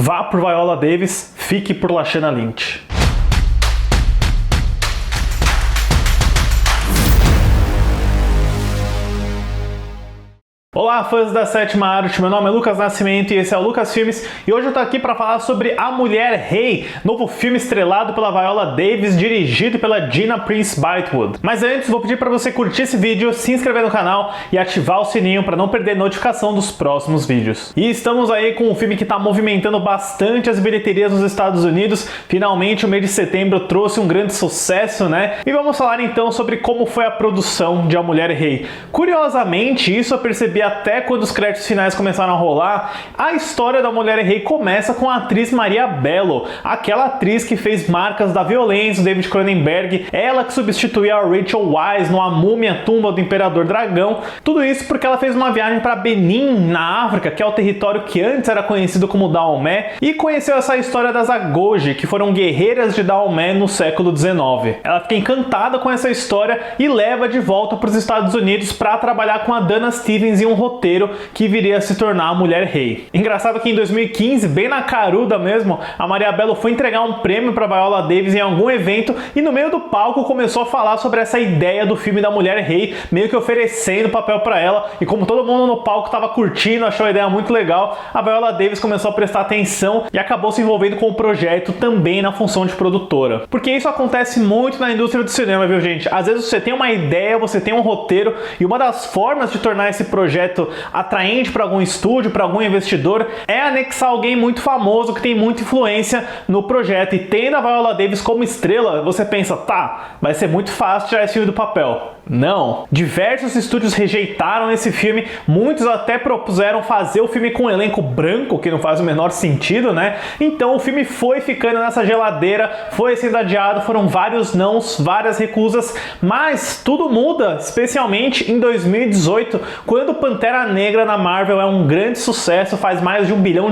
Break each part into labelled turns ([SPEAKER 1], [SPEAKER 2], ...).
[SPEAKER 1] vá por Viola Davis, fique por Lashana Lynch. Olá, fãs da Sétima Arte, meu nome é Lucas Nascimento e esse é o Lucas Filmes, e hoje eu tô aqui para falar sobre A Mulher Rei, novo filme estrelado pela Viola Davis, dirigido pela Gina Prince Bythewood. Mas antes, vou pedir para você curtir esse vídeo, se inscrever no canal e ativar o sininho para não perder notificação dos próximos vídeos. E estamos aí com um filme que está movimentando bastante as bilheterias nos Estados Unidos. Finalmente o mês de setembro trouxe um grande sucesso, né? E vamos falar então sobre como foi a produção de A Mulher Rei. Curiosamente, isso eu percebi até quando os créditos finais começaram a rolar. A história da Mulher Rei começa com a atriz Maria Bello, aquela atriz que fez Marcas da Violência, David Cronenberg, ela que substituía a Rachel Weisz no A Múmia, Tumba do Imperador Dragão. Tudo isso porque ela fez uma viagem para Benin, na África, que é o território que antes era conhecido como Daomé, e conheceu essa história das Agoge, que foram guerreiras de Daomé no século XIX. Ela fica encantada com essa história e leva de volta para os Estados Unidos para trabalhar com a Dana Stevens em um roteiro que viria a se tornar a Mulher Rei. Engraçado que em 2015, bem na caruda mesmo, a Maria Bello foi entregar um prêmio para Viola Davis em algum evento e no meio do palco começou a falar sobre essa ideia do filme da Mulher Rei, meio que oferecendo papel para ela, e como todo mundo no palco estava curtindo, achou a ideia muito legal, a Viola Davis começou a prestar atenção e acabou se envolvendo com o projeto também na função de produtora. Porque isso acontece muito na indústria do cinema, viu gente? Às vezes você tem uma ideia, você tem um roteiro, e uma das formas de tornar esse projeto atraente para algum estúdio, para algum investidor, é anexar alguém muito famoso que tem muita influência no projeto. E tendo a Viola Davis como estrela, você pensa, tá, vai ser muito fácil tirar esse filme do papel. Não. Diversos estúdios rejeitaram esse filme, muitos até propuseram fazer o filme com um elenco branco, que não faz o menor sentido, né? Então o filme foi ficando nessa geladeira, foi sendo adiado, foram vários nãos, várias recusas, mas tudo muda, especialmente em 2018, quando Pantera Negra na Marvel é um grande sucesso, faz mais de $1 bilhão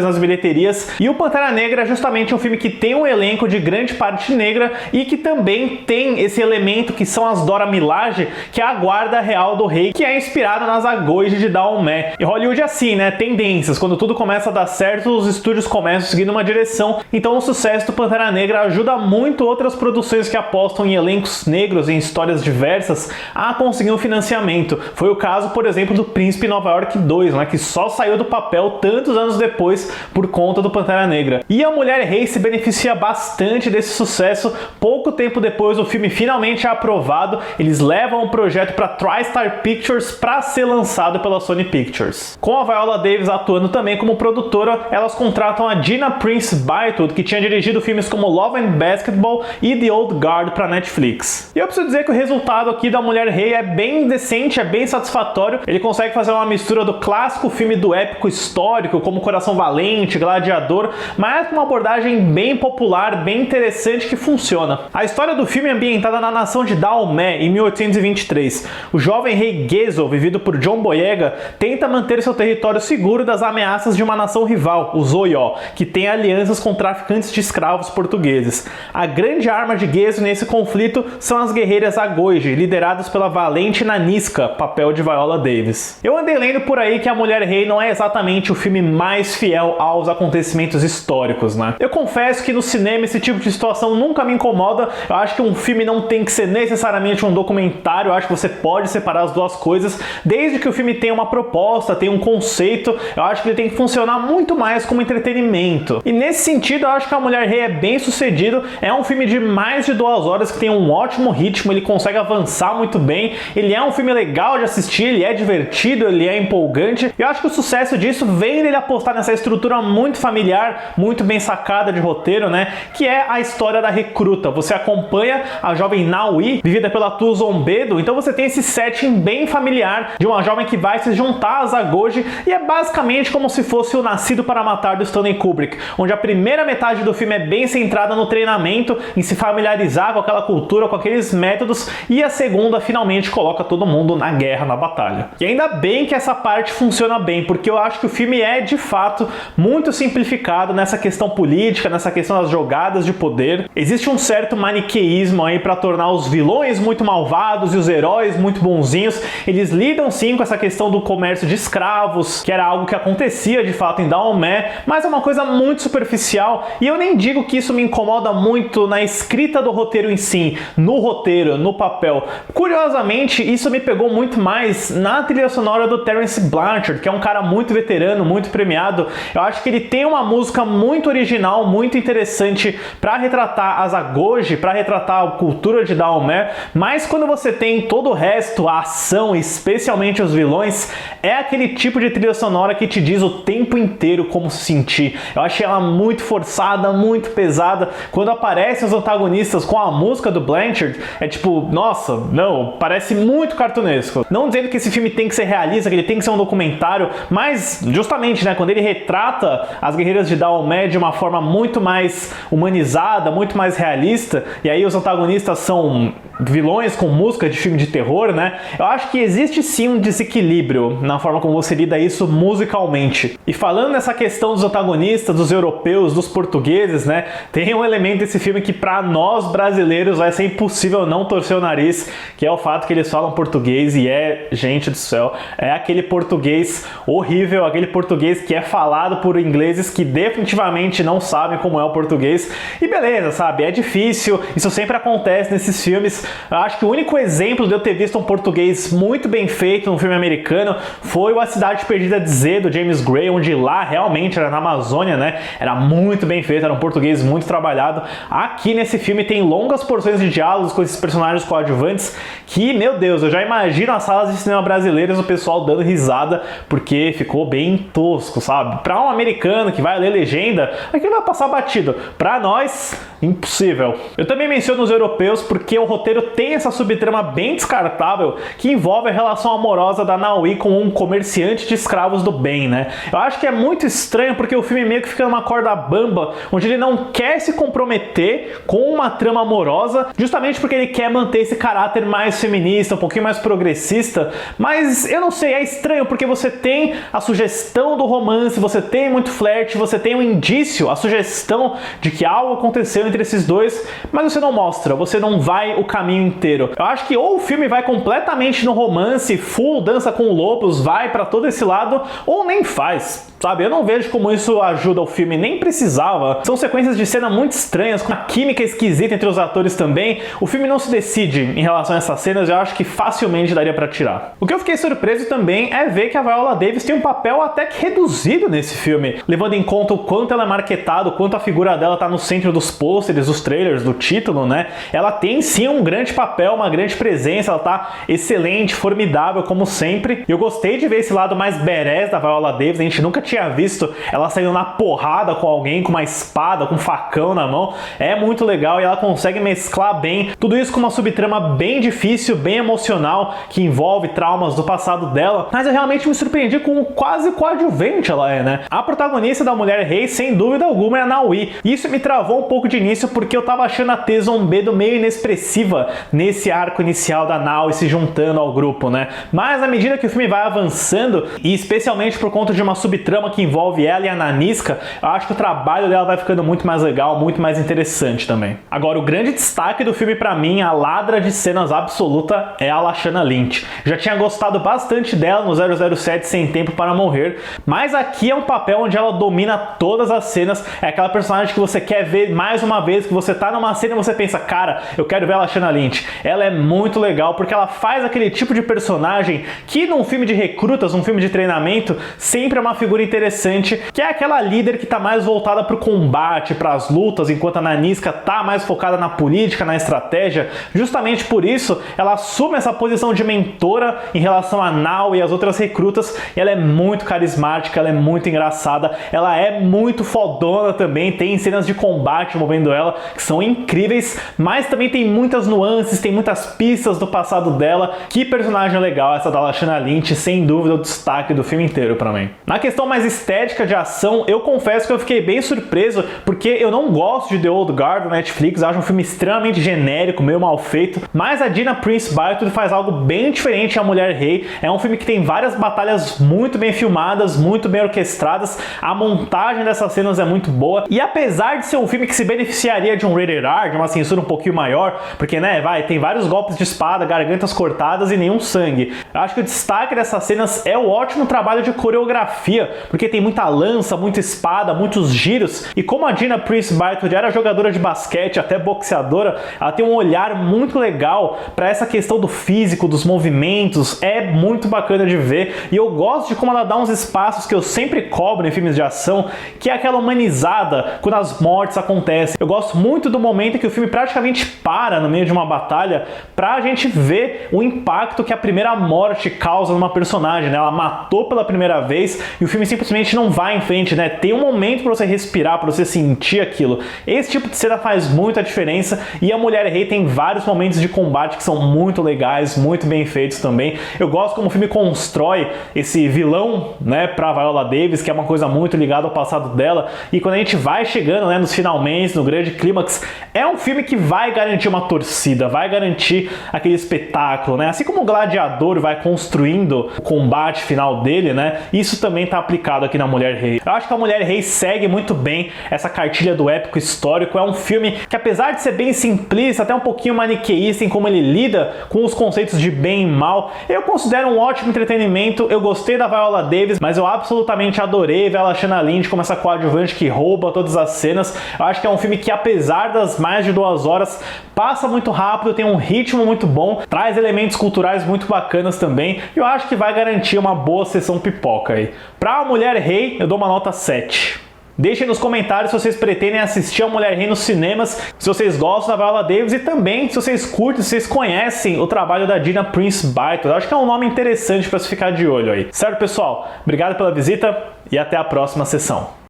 [SPEAKER 1] nas bilheterias, e o Pantera Negra é justamente um filme que tem um elenco de grande parte negra e que também tem esse elemento que são as Dora Milaje, que é a guarda real do rei, que é inspirada nas Agoge de Daomé. E Hollywood é assim, né? Tendências. Quando tudo começa a dar certo, os estúdios começam seguindo uma direção. Então o sucesso do Pantera Negra ajuda muito outras produções que apostam em elencos negros, em histórias diversas, a conseguir um financiamento. Foi o caso, por exemplo, do Príncipe Nova York 2, né? Que só saiu do papel tantos anos depois por conta do Pantera Negra. E a Mulher Rei se beneficia bastante desse sucesso. Pouco tempo depois, o filme finalmente é aprovado. Eles levam o projeto para TriStar Pictures para ser lançado pela Sony Pictures. Com a Viola Davis atuando também como produtora, elas contratam a Gina Prince Bythewood, que tinha dirigido filmes como Love and Basketball e The Old Guard para Netflix. E eu preciso dizer que o resultado aqui da Mulher Rei é bem decente, é bem satisfatório. Ele consegue fazer uma mistura do clássico filme do épico histórico, como Coração Valente, Gladiador, mas com uma abordagem bem popular, bem interessante, que funciona. A história do filme é ambientada na nação de Daomé, em 1823. O jovem rei Gezo, vivido por John Boyega, tenta manter seu território seguro das ameaças de uma nação rival, os Oió, que tem alianças com traficantes de escravos portugueses. A grande arma de Gezo nesse conflito são as guerreiras Agoge, lideradas pela valente Nanisca, papel de Viola Davis. Eu andei lendo por aí que A Mulher Rei não é exatamente o filme mais fiel aos acontecimentos históricos, né? Eu confesso que no cinema esse tipo de situação nunca me incomoda. Eu acho que um filme não tem que ser necessariamente um documentário, eu acho que você pode separar as duas coisas, desde que o filme tenha uma proposta, tenha um conceito. Eu acho que ele tem que funcionar muito mais como entretenimento. E nesse sentido, eu acho que A Mulher Rei é bem sucedido. É um filme de mais de 2 horas que tem um ótimo ritmo, ele consegue avançar muito bem, ele é um filme legal de assistir, ele é divertido, ele é empolgante. Eu acho que o sucesso disso vem dele apostar nessa estrutura muito familiar, muito bem sacada de roteiro, né? Que é a história da recruta. Você acompanha a jovem Naui, vivida pela Tuzo Zombedo, então você tem esse setting bem familiar de uma jovem que vai se juntar às Agoge, e é basicamente como se fosse o Nascido para Matar do Stanley Kubrick, onde a primeira metade do filme é bem centrada no treinamento, em se familiarizar com aquela cultura, com aqueles métodos, e a segunda finalmente coloca todo mundo na guerra, na batalha. E ainda bem que essa parte funciona bem, porque eu acho que o filme é de fato muito simplificado nessa questão política, nessa questão das jogadas de poder. Existe um certo maniqueísmo aí para tornar os vilões muito malvados malvados e os heróis muito bonzinhos. Eles lidam sim com essa questão do comércio de escravos, que era algo que acontecia de fato em Daomé, mas é uma coisa muito superficial, e eu nem digo que isso me incomoda muito na escrita do roteiro em si, no roteiro, no papel. Curiosamente, isso me pegou muito mais na trilha sonora do Terence Blanchard, que é um cara muito veterano, muito premiado. Eu acho que ele tem uma música muito original, muito interessante para retratar as Agoge, para retratar a cultura de Daomé, mas quando você tem todo o resto, a ação, especialmente os vilões, é aquele tipo de trilha sonora que te diz o tempo inteiro como se sentir. Eu achei ela muito forçada, muito pesada. Quando aparecem os antagonistas com a música do Blanchard, é tipo, nossa, não, parece muito cartunesco. Não dizendo que esse filme tem que ser realista, que ele tem que ser um documentário, mas justamente, né, quando ele retrata as guerreiras de Daomé de uma forma muito mais humanizada, muito mais realista, e aí os antagonistas são vilões com música de filme de terror, né? Eu acho que existe sim um desequilíbrio na forma como você lida isso musicalmente. E falando nessa questão dos antagonistas, dos europeus, dos portugueses, né? Tem um elemento desse filme que para nós brasileiros vai ser impossível não torcer o nariz, que é o fato que eles falam português e gente do céu, é aquele português horrível, aquele português que é falado por ingleses que definitivamente não sabem como é o português. E beleza, sabe? É difícil, isso sempre acontece nesses filmes. Eu acho que o único exemplo de eu ter visto um português muito bem feito num filme americano foi o A Cidade Perdida de Z, do James Gray, onde lá realmente era na Amazônia, né? Era muito bem feito, era um português muito trabalhado. Aqui nesse filme tem longas porções de diálogos com esses personagens coadjuvantes que, meu Deus, eu já imagino as salas de cinema brasileiras, o pessoal dando risada, porque ficou bem tosco, sabe? Pra um americano que vai ler legenda, aquilo vai passar batido. Pra nós, impossível. Eu também menciono os europeus porque o roteiro tem essa subtrama bem descartável que envolve a relação amorosa da Naoi com um comerciante de escravos do bem, né? Eu acho que é muito estranho porque o filme meio que fica numa corda bamba, onde ele não quer se comprometer com uma trama amorosa, justamente porque ele quer manter esse caráter mais feminista, um pouquinho mais progressista, mas eu não sei, é estranho porque você tem a sugestão do romance, você tem muito flerte, você tem um indício, a sugestão de que algo aconteceu entre esses dois, mas você não mostra, você não vai o caminho inteiro. Eu acho que ou o filme vai completamente no romance, full dança com lobos, vai pra todo esse lado, ou nem faz, sabe? Eu não vejo como isso ajuda o filme, nem precisava. São sequências de cena muito estranhas, com uma química esquisita entre os atores também. O filme não se decide em relação a essas cenas, eu acho que facilmente daria pra tirar. O que eu fiquei surpreso também é ver que a Viola Davis tem um papel até que reduzido nesse filme, levando em conta o quanto ela é marketada, o quanto a figura dela tá no centro dos pôsteres, dos trailers, do título, né? Ela tem sim um grande papel, uma grande presença, ela tá excelente, formidável, como sempre. E eu gostei de ver esse lado mais badass da Viola Davis, a gente nunca tinha visto ela saindo na porrada com alguém, com uma espada, com um facão na mão. É muito legal e ela consegue mesclar bem tudo isso com uma subtrama bem difícil, bem emocional, que envolve traumas do passado dela. Mas eu realmente me surpreendi com o quase coadjuvante ela é, né? A protagonista da Mulher Rei, sem dúvida alguma, é a Naoi. Isso me travou um pouco de início porque eu tava achando a T Zombedo meio inexpressiva nesse arco inicial da Naoi se juntando ao grupo, né? Mas à medida que o filme vai avançando, e especialmente por conta de uma subtrama que envolve ela e a Nanisca, eu acho que o trabalho dela vai ficando muito mais legal, muito mais interessante também. Agora, o grande destaque do filme pra mim, a ladra de cenas absoluta, é a Lashana Lynch. Já tinha gostado bastante dela no 007 Sem Tempo para Morrer, mas aqui é um papel onde ela domina todas as cenas, é aquela personagem que você quer ver mais uma vez, que você tá numa cena e você pensa, cara, eu quero ver a Lashana Lynch. Ela é muito legal porque ela faz aquele tipo de personagem que num filme de recrutas, num filme de treinamento, sempre é uma figura interessante, que é aquela líder que tá mais voltada pro combate, pras lutas, enquanto a Nanisca tá mais focada na política, na estratégia. Justamente por isso, ela assume essa posição de mentora em relação a Nao e as outras recrutas, e ela é muito carismática, ela é muito engraçada, ela é muito fodona também, tem cenas de combate envolvendo ela que são incríveis, mas também tem muitas nuances, tem muitas pistas do passado dela. Que personagem legal essa da Lashana Lynch, sem dúvida o destaque do filme inteiro pra mim. Na questão mais estética de ação, eu confesso que eu fiquei bem surpreso, porque eu não gosto de The Old Guard do Netflix, eu acho um filme extremamente genérico, meio mal feito, mas a Gina Prince Bythewood faz algo bem diferente a Mulher Rei. É um filme que tem várias batalhas muito bem filmadas, muito bem orquestradas, a montagem dessas cenas é muito boa, e apesar de ser um filme que se beneficiaria de um rated R, de uma censura um pouquinho maior, porque, né, tem vários golpes de espada, gargantas cortadas e nenhum sangue. Eu acho que o destaque dessas cenas é o ótimo trabalho de coreografia, porque tem muita lança, muita espada, muitos giros, e como a Gina Prince Bythewood era jogadora de basquete, até boxeadora, ela tem um olhar muito legal para essa questão do físico, dos movimentos, é muito bacana de ver, e eu gosto de como ela dá uns espaços que eu sempre cobro em filmes de ação, que é aquela humanizada quando as mortes acontecem. Eu gosto muito do momento em que o filme praticamente para no meio de uma batalha pra gente ver o impacto que a primeira morte causa numa personagem, né? Ela matou pela primeira vez e o filme simplesmente não vai em frente, né? Tem um momento pra você respirar, pra você sentir aquilo. Esse tipo de cena faz muita diferença, e a Mulher Rei tem vários momentos de combate que são muito legais, muito bem feitos também. Eu gosto como o filme constrói esse vilão, né, pra Viola Davis, que é uma coisa muito ligada ao passado dela, e quando a gente vai chegando, né, nos finalmente, no grande clímax, é um filme que vai garantir uma torcida, vai garantir aquele espetáculo, né? Assim como o Gladiador vai construindo o combate final dele, né? Isso também tá aplicado aqui na Mulher Rei. Eu acho que a Mulher Rei segue muito bem essa cartilha do épico histórico. É um filme que, apesar de ser bem simplista, até um pouquinho maniqueísta em como ele lida com os conceitos de bem e mal, eu considero um ótimo entretenimento. Eu gostei da Viola Davis, mas eu absolutamente adorei ver a Lashana Lynch como essa coadjuvante que rouba todas as cenas. Eu acho que é um filme que, apesar das mais de 2 horas, passa muito rápido, tem um ritmo muito bom, traz elementos culturais muito bacanas também, e eu acho que vai garantir uma boa sessão pipoca aí. Pra A Mulher Rei, eu dou uma nota 7. Deixem nos comentários se vocês pretendem assistir a Mulher Rei nos cinemas, se vocês gostam da Viola Davis, e também se vocês curtem, se vocês conhecem o trabalho da Gina Prince Bythewood. Eu acho que é um nome interessante para se ficar de olho aí. Certo, pessoal? Obrigado pela visita e até a próxima sessão.